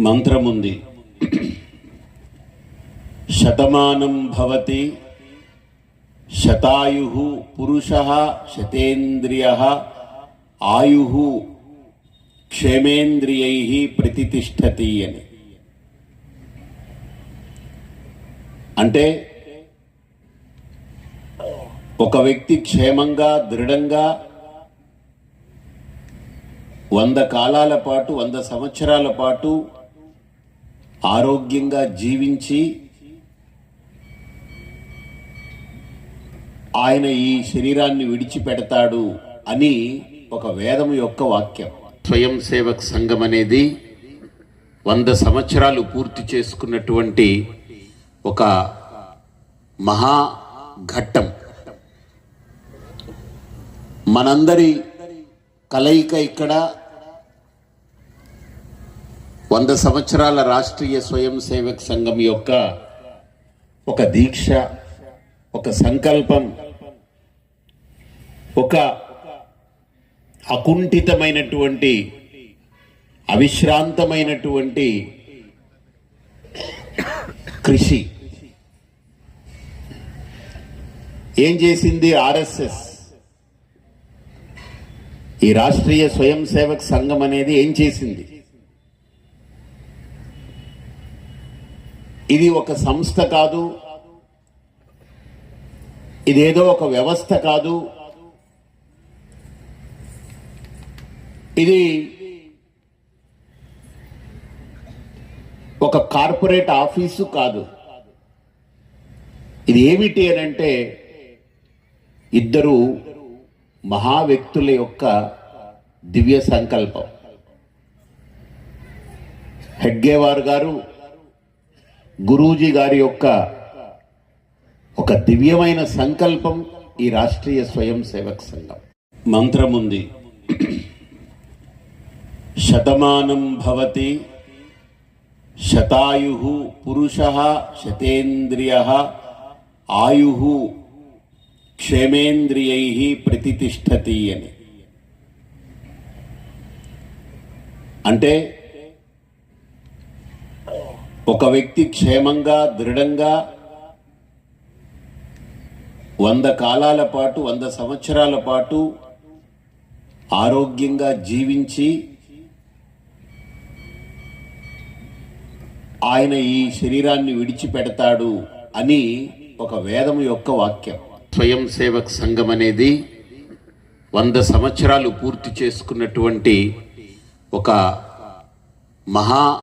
మంత్రముంది. శతమానం భవతి శతాయుః పురుషః శతేంద్రియః ఆయుః క్షేమేంద్రియైః ప్రతితిష్ఠతి అని. అంటే ఒక వ్యక్తి క్షేమంగా దృఢంగా 100 కాలాల పాటు 100 సంవత్సరాల పాటు ఆరోగ్యంగా జీవించి ఆయన ఈ శరీరాన్ని విడిచిపెడతాడు అని ఒక వేదం యొక్క వాక్యం. స్వయం సేవక్ సంఘం అనేది 100 సంవత్సరాలు పూర్తి చేసుకున్నటువంటి ఒక మహా ఘట్టం. మనందరి కలయిక ఇక్కడ 100 సంవత్సరాల రాష్ట్రీయ స్వయం సేవక్ సంఘం యొక్క ఒక దీక్ష, ఒక సంకల్పం, ఒక అకుంఠితమైనటువంటి అవిశ్రాంతమైనటువంటి కృషి. ఏం చేసింది ఆర్ఎస్ఎస్? ఈ రాష్ట్రీయ స్వయం సేవక్ సంఘం అనేది ఏం చేసింది? ఇది ఒక సంస్థ కాదు, ఇదేదో ఒక వ్యవస్థ కాదు, ఇది ఒక కార్పొరేట్ ఆఫీసు కాదు. ఇది ఏమిటి అని అంటే ఇద్దరు మహా వ్యక్తుల యొక్క దివ్య సంకల్పం. హెడ్గేవార్ గారు, గురూజీ గారి యొక్క ఒక దివ్యమైన సంకల్పం ఈ రాష్ట్రీయ స్వయం సేవక్ సంఘం. మంత్రముంది. శతమానం భవతి శతాయుః పురుషః శతేంద్రియః ఆయుః క్షేమేంద్రియైః ప్రతితిష్ఠతి అని. అంటే ఒక వ్యక్తి క్షేమంగా దృఢంగా 100 కాలాల పాటు 100 సంవత్సరాల పాటు ఆరోగ్యంగా జీవించి ఆయన ఈ శరీరాన్ని విడిచిపెడతాడు అని ఒక వేదం యొక్క వాక్యం. స్వయం సేవక్ సంఘం అనేది 100 సంవత్సరాలు పూర్తి చేసుకున్నటువంటి ఒక మహా